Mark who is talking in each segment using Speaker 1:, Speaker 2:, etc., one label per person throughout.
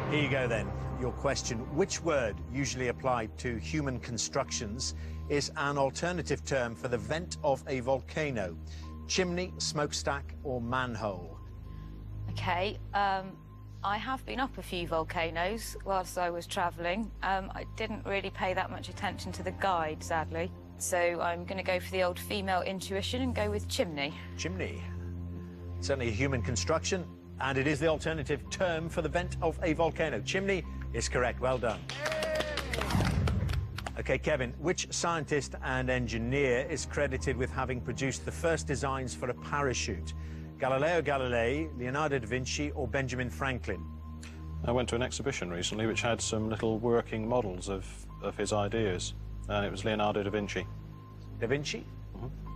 Speaker 1: Here you go then. Your question: which word, usually applied to human constructions, is an alternative term for the vent of a volcano? Chimney, smokestack, or manhole?
Speaker 2: OK, I have been up a few volcanoes whilst I was travelling. I didn't really pay that much attention to the guide, sadly. So I'm going to go for the old female intuition and go with chimney. Chimney. Certainly a human construction, and it is the alternative term for the vent of a volcano. Chimney is correct. Well done. OK, Kevin, which scientist and engineer is credited with having produced the first designs for a parachute? Galileo Galilei, Leonardo da Vinci, or Benjamin Franklin?
Speaker 3: I went to an exhibition recently which had some little working models of his ideas, and it was Leonardo da Vinci.
Speaker 1: Da Vinci?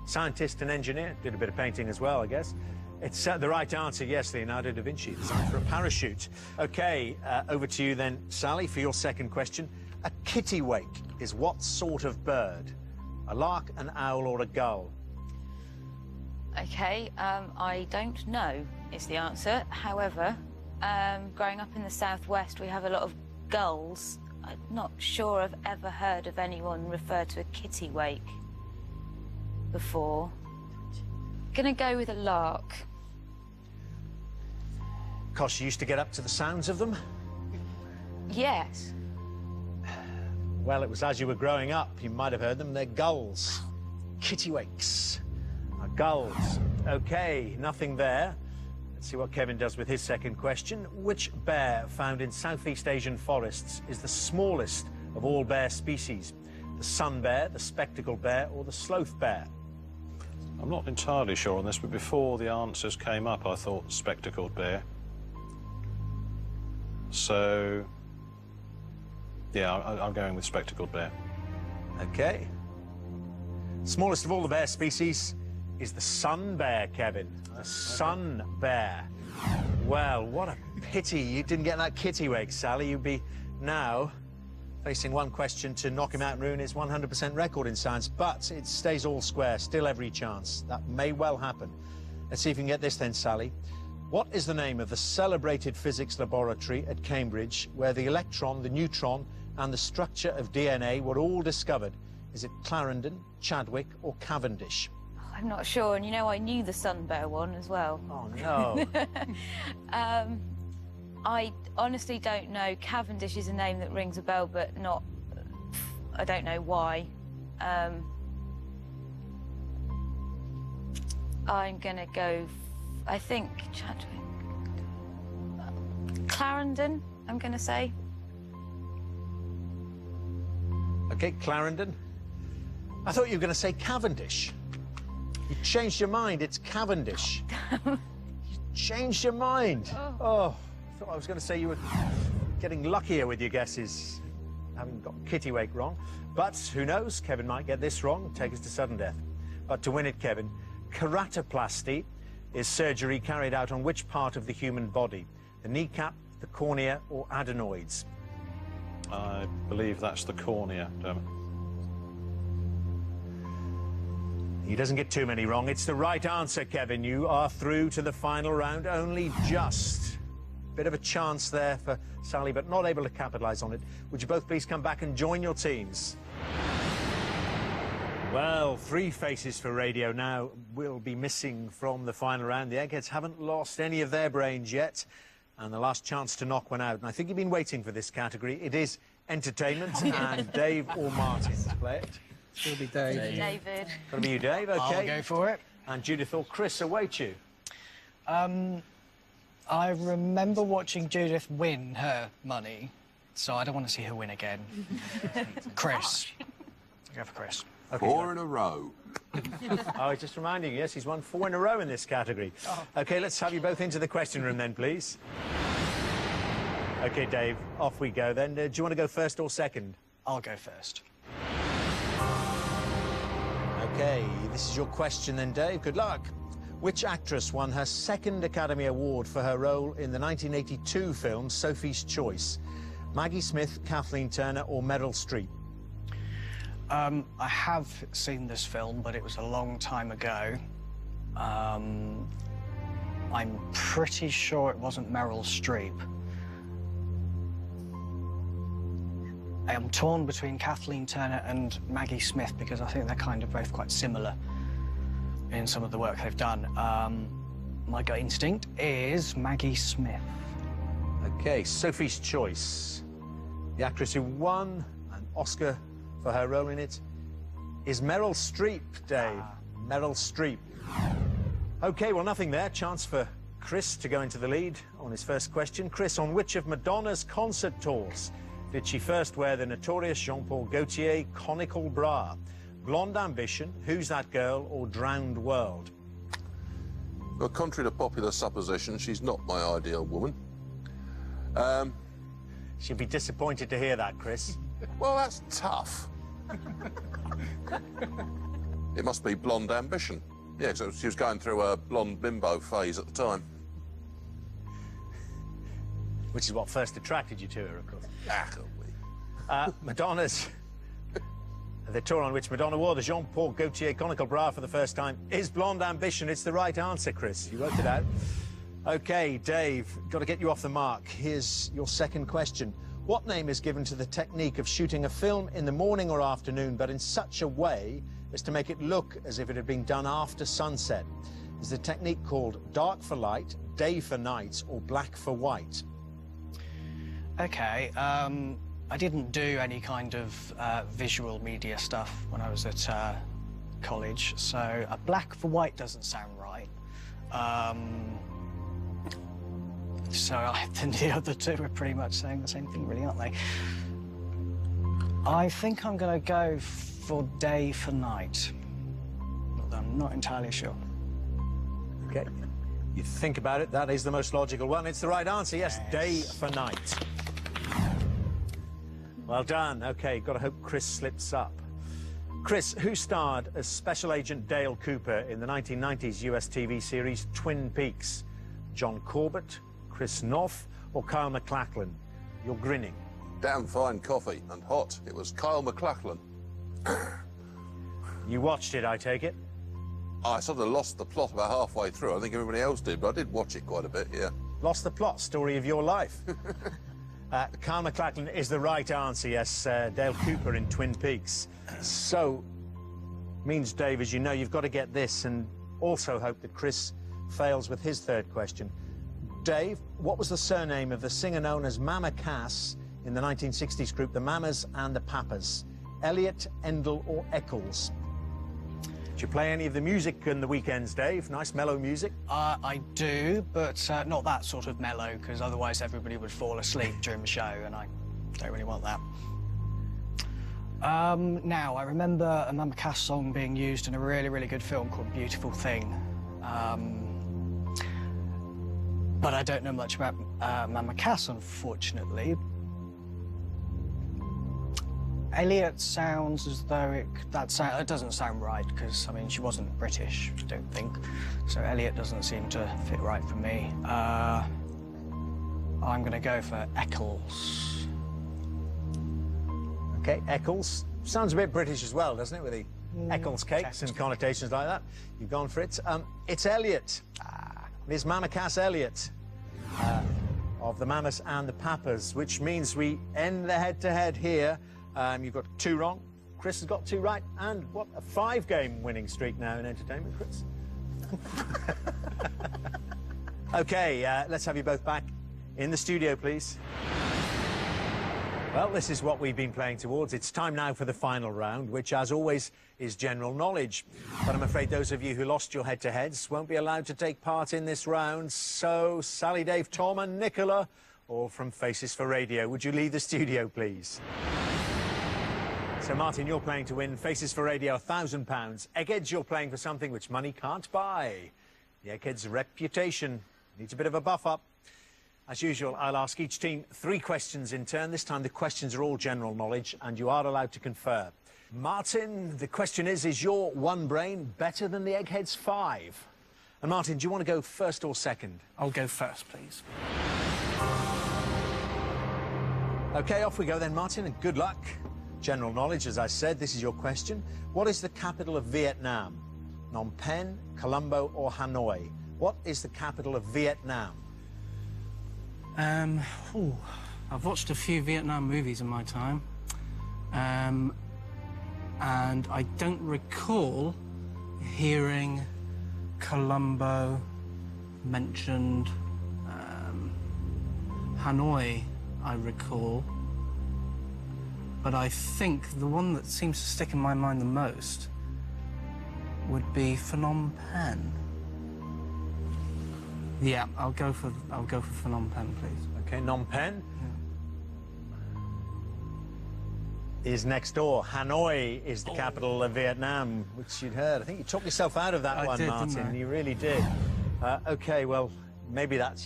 Speaker 1: Scientist and engineer. Did a bit of painting as well, I guess. It's the right answer, yes, Leonardo da Vinci, designed for a parachute. OK, over to you then, Sally, for your second question. A kittiwake is what sort of bird? A lark, an owl, or a gull?
Speaker 2: OK, I don't know is the answer. However, growing up in the southwest, we have a lot of gulls. I'm not sure I've ever heard of anyone refer to a kittiwake before. Gonna go with a lark.
Speaker 1: Because you used to get up to the sounds of them?
Speaker 2: Yes.
Speaker 1: Well, it was as you were growing up. You might have heard them. They're gulls. Kittiwakes are gulls. OK, nothing there. Let's see what Kevin does with his second question. Which bear found in Southeast Asian forests is the smallest of all bear species? The sun bear, the spectacled bear, or the sloth bear?
Speaker 3: I'm not entirely sure on this, but before the answers came up, I thought spectacled bear. So, yeah, I'm going with spectacled bear.
Speaker 1: OK. Smallest of all the bear species is the sun bear, Kevin. The sun bear. Well, what a pity you didn't get that kittiwake, Sally. You'd be now facing one question to knock him out and ruin his 100% record in science, but it stays all square, still every chance. That may well happen. Let's see if you can get this then, Sally. What is the name of the celebrated physics laboratory at Cambridge where the electron, the neutron, and the structure of DNA were all discovered? Is it Clarendon, Chadwick, or Cavendish?
Speaker 2: I'm not sure, and you know I knew the sun bear one as well.
Speaker 1: Oh, no.
Speaker 2: I honestly don't know. Cavendish is a name that rings a bell, but not... I don't know why. I'm gonna go... I think Chadwick... Clarendon, I'm gonna say.
Speaker 1: OK, Clarendon. I thought you were going to say Cavendish. You changed your mind. It's Cavendish. You changed your mind. Oh, I thought I was going to say you were getting luckier with your guesses, having got kittiwake wrong. But who knows? Kevin might get this wrong and take us to sudden death. But to win it, Kevin, keratoplasty is surgery carried out on which part of the human body? The kneecap, the cornea, or adenoids?
Speaker 3: I believe that's the cornea, Dermot.
Speaker 1: He doesn't get too many wrong. It's the right answer, Kevin. You are through to the final round. Only just. Bit of a chance there for Sally, but not able to capitalise on it. Would you both please come back and join your teams? Well, 3 faces for radio now will be missing from the final round. The Eggheads haven't lost any of their brains yet, and the last chance to knock one out. And I think you've been waiting for this category. It is entertainment, and Dave or Martin to play it.
Speaker 4: It'll be Dave.
Speaker 2: David.
Speaker 1: Gonna be you, Dave, OK.
Speaker 4: I'll go for it.
Speaker 1: And Judith or Chris await you.
Speaker 4: I remember watching Judith win her money, so I don't want to see her win again. Chris. I'll go for Chris.
Speaker 1: Okay,
Speaker 5: 4 in a row.
Speaker 1: Oh, he's just reminding you, yes, he's won 4 in a row in this category.
Speaker 4: Oh.
Speaker 1: OK, let's have you both into the question room then, please. OK, Dave, off we go then. Do you want to go first or second?
Speaker 4: I'll go first.
Speaker 1: OK, this is your question then, Dave. Good luck. Which actress won her 2nd Academy Award for her role in the 1982 film Sophie's Choice? Maggie Smith, Kathleen Turner, or Meryl Streep?
Speaker 4: I have seen this film, but it was a long time ago. I'm pretty sure it wasn't Meryl Streep. I'm torn between Kathleen Turner and Maggie Smith because I think they're kind of both quite similar in some of the work they've done. My gut instinct is Maggie Smith.
Speaker 1: OK, Sophie's Choice. The actress who won an Oscar for her role in it is Meryl Streep, Dave. Meryl Streep. OK, well, nothing there. Chance for Chris to go into the lead on his first question. Chris, on which of Madonna's concert tours did she first wear the notorious Jean-Paul Gaultier conical bra? Blonde Ambition, Who's That Girl, or Drowned World?
Speaker 5: Well, contrary to popular supposition, she's not my ideal woman.
Speaker 1: She'll be disappointed to hear that, Chris.
Speaker 5: Well, that's tough. It must be Blonde Ambition. Yeah, so she was going through a blonde bimbo phase at the time.
Speaker 1: Which is what first attracted you to her, of course. Madonna's... The tour on which Madonna wore the Jean-Paul Gaultier conical bra for the first time is Blonde Ambition. It's the right answer, Chris. You worked it out. OK, Dave, got to get you off the mark. Here's your second question. What name is given to the technique of shooting a film in the morning or afternoon, but in such a way as to make it look as if it had been done after sunset? Is the technique called dark for light, day for night, or black for white?
Speaker 4: OK, I didn't do any kind of visual media stuff when I was at college, so a black for white doesn't sound right. So the other two are pretty much saying the same thing, really, aren't they? I think I'm going to go for day for night. Although I'm not entirely sure.
Speaker 1: OK. You think about it, that is the most logical one. It's the right answer, yes, day for night. Well done. OK, got to hope Chris slips up. Chris, who starred as Special Agent Dale Cooper in the 1990s US TV series Twin Peaks? John Corbett, Chris North, or Kyle MacLachlan? You're grinning.
Speaker 5: Damn fine coffee and hot. It was Kyle MacLachlan.
Speaker 1: You watched it, I take it?
Speaker 5: I sort of lost the plot about halfway through. I think everybody else did, but I did watch it quite a bit, yeah.
Speaker 1: Lost the plot, story of your life. Kyle MacLachlan is the right answer, yes. Dale Cooper in Twin Peaks. So, means, Dave, as you know, you've got to get this and also hope that Chris fails with his third question. Dave, what was the surname of the singer known as Mama Cass in the 1960s group The Mamas and the Papas? Elliot, Endel, or Eccles? Do you play any of the music in the weekends, Dave? Nice mellow music?
Speaker 4: I do, but not that sort of mellow, because otherwise everybody would fall asleep during the show, and I don't really want that. Now, I remember a Mama Cass song being used in a really, really good film called Beautiful Thing. But I don't know much about Mama Cass, unfortunately. Elliot sounds as though it doesn't sound right, because, I mean, she wasn't British, I don't think. So Elliot doesn't seem to fit right for me. I'm going to go for Eccles.
Speaker 1: OK, Eccles. Sounds a bit British as well, doesn't it, with the Eccles cakes and connotations like that? You've gone for it. It's Elliot. It is Mama Cass Elliot of the Mamas and the Papas, which means we end the head-to-head here. You've got 2 wrong. Chris has got 2 right. And what a 5-game winning streak now in entertainment, Chris. OK, let's have you both back in the studio, please. Well, this is what we've been playing towards. It's time now for the final round, which, as always, is general knowledge. But I'm afraid those of you who lost your head-to-heads won't be allowed to take part in this round. So, Sally, Dave, Tom and Nicola, all from Faces for Radio, would you leave the studio, please? So, Martin, you're playing to win Faces for Radio £1,000. Eggheads, you're playing for something which money can't buy. The Eggheads' reputation needs a bit of a buff-up. As usual, I'll ask each team 3 questions in turn. This time the questions are all general knowledge and you are allowed to confer. Martin, the question is your 1 brain better than the Eggheads' 5? And Martin, do you want to go first or second?
Speaker 4: I'll go first, please.
Speaker 1: OK, off we go then, Martin, and good luck. General knowledge, as I said, this is your question. What is the capital of Vietnam? Phnom Penh, Colombo or Hanoi? What is the capital of Vietnam?
Speaker 6: I've watched a few Vietnam movies in my time.
Speaker 4: and I don't recall hearing Colombo mentioned. Hanoi, I recall. But I think the one that seems to stick in my mind the most would be Phnom Penh. Yeah, I'll go for Phnom Penh, please.
Speaker 1: Okay, Phnom Penh is next door. Hanoi is the capital of Vietnam, which you'd heard. I think you talked yourself out of that
Speaker 4: I
Speaker 1: one,
Speaker 4: did,
Speaker 1: Martin.
Speaker 4: didn't I?
Speaker 1: You really did. Okay, well, maybe that's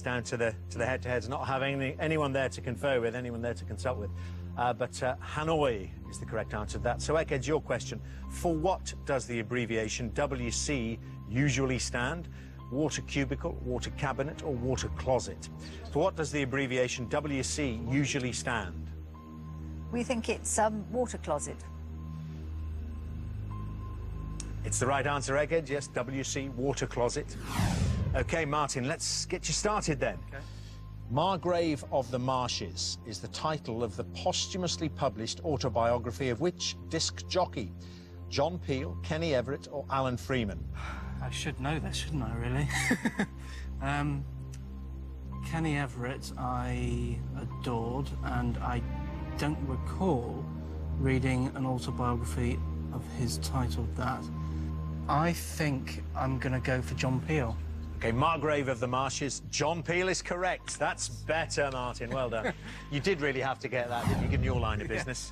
Speaker 1: down to the head-to-heads, not having anyone there to confer with, anyone there to consult with. But Hanoi is the correct answer to that. So, Egghead, your question. For what does the abbreviation WC usually stand? Water cubicle, water cabinet, or water closet? For what does the abbreviation WC usually stand?
Speaker 6: We think it's water closet.
Speaker 1: It's the right answer, Egghead. Yes, WC, water closet. OK, Martin, let's get you started then.
Speaker 4: Okay.
Speaker 1: Margrave of the Marshes is the title of the posthumously published autobiography of which disc jockey? John Peel, Kenny Everett, or Alan Freeman?
Speaker 4: I should know this, shouldn't I, really? Kenny Everett I adored, and I don't recall reading an autobiography of his titled that. I think I'm going to go for John Peel.
Speaker 1: OK, Margrave of the Marshes. John Peel is correct. That's better, Martin. Well done. You did really have to get that, didn't you, given your line of business?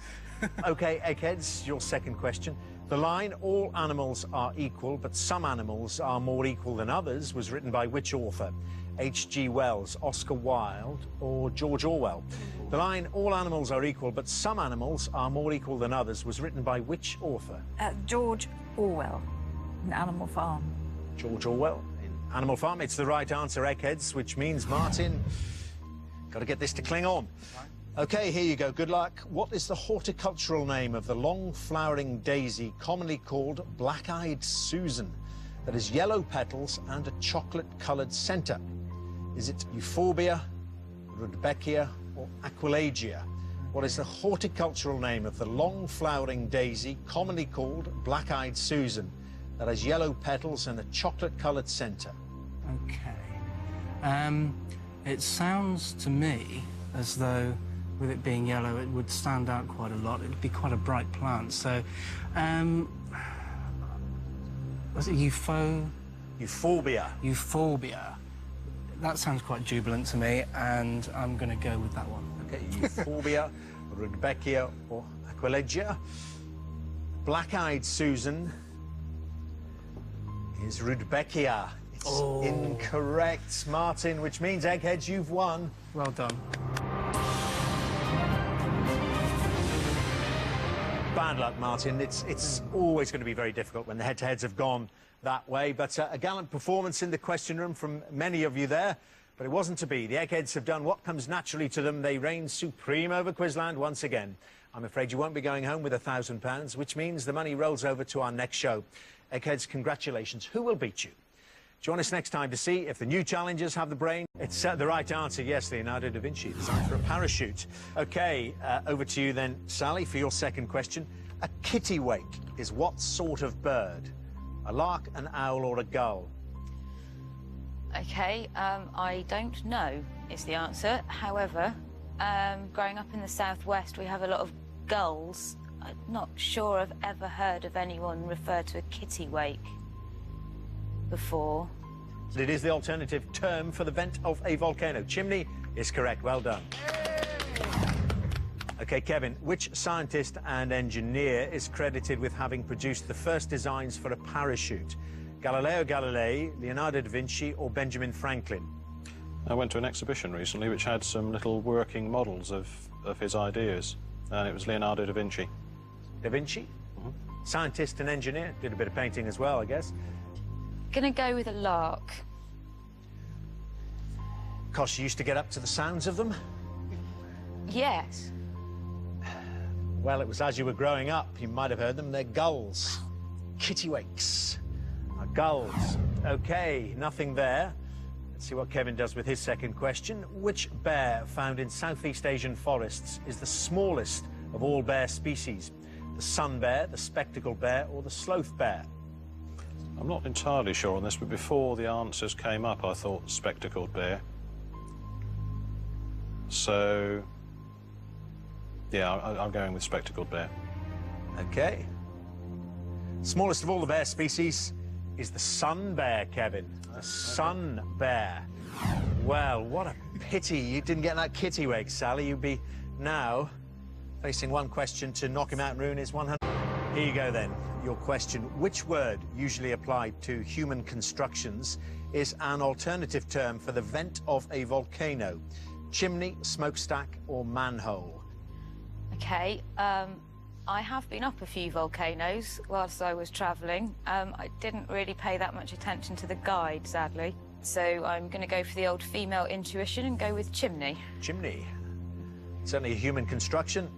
Speaker 1: OK, Eggheads, your second question. The line, all animals are equal, but some animals are more equal than others, was written by which author? H.G. Wells, Oscar Wilde, or George Orwell? The line, all animals are equal, but some animals are more equal than others, was written by which author?
Speaker 6: George Orwell, in Animal Farm.
Speaker 1: George Orwell in Animal Farm. It's the right answer, Eggheads, which means, Martin, got to get this to cling on. OK, here you go. Good luck. What is the horticultural name of the long-flowering daisy commonly called black-eyed Susan that has yellow petals and a chocolate-coloured centre? Is it Euphorbia, Rudbeckia, or Aquilegia? What is the horticultural name of the long-flowering daisy commonly called black-eyed Susan that has yellow petals and a chocolate-coloured centre?
Speaker 4: OK. It sounds to me as though, with it being yellow, it would stand out quite a lot. It'd be quite a bright plant. So, was it
Speaker 1: Euphorbia.
Speaker 4: Euphorbia. That sounds quite jubilant to me, and I'm going to go with that one.
Speaker 1: OK, Euphorbia, Rudbeckia, or Aquilegia. Black-eyed Susan is Rudbeckia. It's incorrect, Martin, which means, Eggheads, you've won.
Speaker 4: Well done.
Speaker 1: Bad luck, Martin. It's always going to be very difficult when the head-to-heads have gone that way, but a gallant performance in the question room from many of you there, but it wasn't to be. The Eggheads have done what comes naturally to them. They reign supreme over Quizland once again. I'm afraid you won't be going home with £1,000, which means the money rolls over to our next show. Eggheads, congratulations. Who will beat you? Join us next time to see if the new challengers have the brain. It's the right answer, yes, Leonardo da Vinci, designed for a parachute. OK, over to you then, Sally, for your second question. A kittiwake is what sort of bird? A lark, an owl, or a gull?
Speaker 2: OK, I don't know is the answer. However, growing up in the southwest, we have a lot of gulls. I'm not sure I've ever heard of anyone refer to a kittiwake before.
Speaker 1: It is the alternative term for the vent of a volcano. Chimney is correct. Well done. OK, Kevin, which scientist and engineer is credited with having produced the first designs for a parachute? Galileo Galilei, Leonardo da Vinci, or Benjamin Franklin?
Speaker 3: I went to an exhibition recently which had some little working models of his ideas, and it was Leonardo da Vinci.
Speaker 1: Da Vinci?
Speaker 3: Mm-hmm.
Speaker 1: Scientist and engineer. Did a bit of painting as well, I guess.
Speaker 2: Gonna go with a lark.
Speaker 1: Because you used to get up to the sounds of them?
Speaker 2: Yes.
Speaker 1: Well, it was as you were growing up. You might have heard them. They're gulls. Kittiwakes are gulls. OK, nothing there. Let's see what Kevin does with his second question. Which bear found in Southeast Asian forests is the smallest of all bear species? The sun bear, the spectacled bear, or the sloth bear?
Speaker 3: I'm not entirely sure on this, but before the answers came up, I thought spectacled bear. So, yeah, I'm going with spectacled bear.
Speaker 1: Okay. Smallest of all the bear species is the sun bear, Kevin. The sun bear. Well, what a pity you didn't get that kittiwake, Sally. You'd be now facing one question to knock him out and ruin his 100. Here you go then. Your question: which word usually applied to human constructions is an alternative term for the vent of a volcano? Chimney, smokestack, or manhole?
Speaker 2: Okay, I have been up a few volcanoes whilst I was travelling. I didn't really pay that much attention to the guide, sadly. So I'm going to go for the old female intuition and go with chimney.
Speaker 1: Chimney. Certainly a human construction.